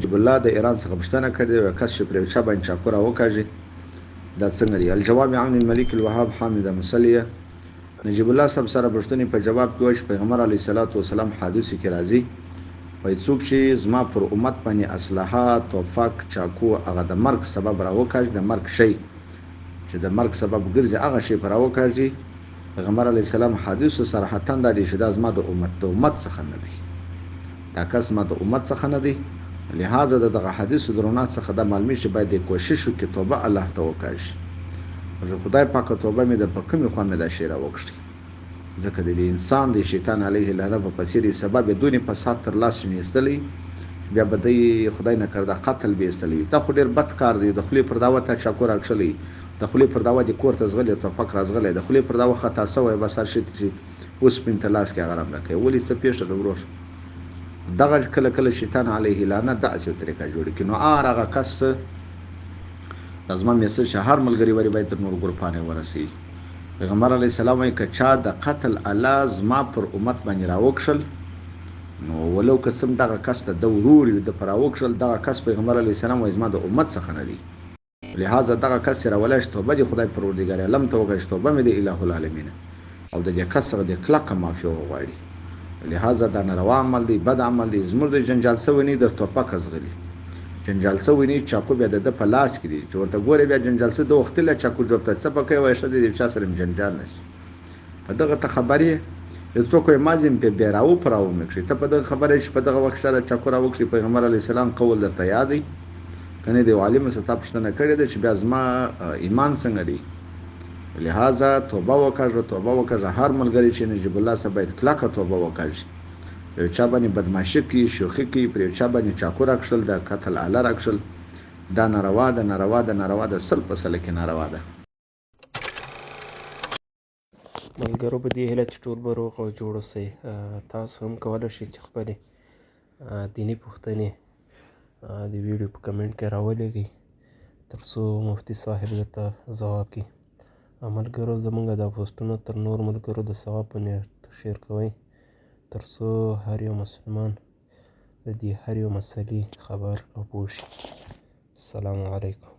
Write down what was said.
نجیب الله د ایران څخه پوښتنه کړې ده، یو کس چې پر یو چا باندې چاقو راوکاږي دا څنګه دی؟ الجواب عن الملک الوهاب حامد مسلیه. نجیب الله صاحب سره پوښتنې په جواب کې وایي چې پیغمبر علیه الصلاة والسلام حدیث کې راځي وایي څوک چې زما پر امت باندې اسلحه، توفک، چاقو هغه د مرګ سبب راوکاږي، د مرګ شی چې د مرګ سبب ګرځي هغه شی پر راوکاږي، پیغمبر علیه السلام حدیث صراحتا دا دی چې دا زما د امت څخه نه دی، دا کس ما د امت څخه نه دی. لہذا دغه حدیث درونات څخه دا معلومي چې باید کوشش وکړي توبه الله ته وکړي. خدای پاک توبه مې د په کومې خوا مې دا شی راوکړي، ځکه د انسان د شیطان علیه لعنه په پسیرې سبب دونې فساد تر لاس نیستلی، بیا به دی خدای نه کرده قتل به ایستلی. دا خو ډېر بد کار دی. د خولې پر دعوه ته چاقو راکښلی، د خولې پر دعوه د کور ته ځغلی، توپک راځغلی، د خولې پر دعوه خطا سوی، بس هر شي چې اوسپنې ته لاس کې هغه رامله کوي. ولې څه پېښه ده ورور؟ دغه کله کله شیطان علیه لعنه داسې یو طریقه جوړه کړي. نو هغه کس زما میسج چې هر ملګري وری باید تر نور ګروپانې ورسوي. پیغمبر علیه السلام وایي که چا د قتل الله زما پر امت باندې راوکښل، نو ولو که څه دغه کس ته د ورور وي د پر راوکښل، دغه کس پیغمبر علیه السلام وایي زما د امت څخه نه دی. لہذا دغه کس چې راولی چې توبه د خدای پروردګار عالم ته وکړي چې توبه مې د اله العالمین او د دې کس څخه د کلکه معافي وغواړي. لہذا دا ناروا عمل دی، بد عمل دی. زموږ د جنجال سوی نه در توپک ازغلي، جنجال سوی نه چاقو بیا د په لاس کې دی چې ورته ګورې بیا جنجال سه د وخت له چاقو جوړ ته څه پکې وای شه دی چا سره جنجال نشي. په دغه ته خبرې یو څوک یې مازیم په بیراو پراو مکشي ته په دغه خبرې چې په دغه وخت سره چاقو راوکشي. پیغمبر علی السلام قول درته یاد دی کنه دی عالم ستا پښتنه کړی دی چې بیا زما ایمان څنګه دی. لہذا توبه وکړه هر ملګری چې نجیب الله صاحب باید کلکه توبه وکړي. یو چا باندې بدمعشي کوي، شوخي کوي، پر یو چا باندې چاقو راکښل، د قتل آله راکښل، دا ناروا ده، ناروا ده، سل په سله کې ناروا ده. ملګرو په دې هیله چې ټول به روغ او جوړ اوسئ. تاسو هم کولی شئ چې خپلې دیني پوښتنې د ویډیو په کمنټ کې راولېږئ تر څو مفتي صاحب درته ځواب کړي. ملګرو زموږ دا پوسټونه تر نور ملګرو د ثواب په نیت شیر کوئ تر څو هر یو مسلمان د دې هر یو مسلې خبر او پوه شي. السلام علیکم.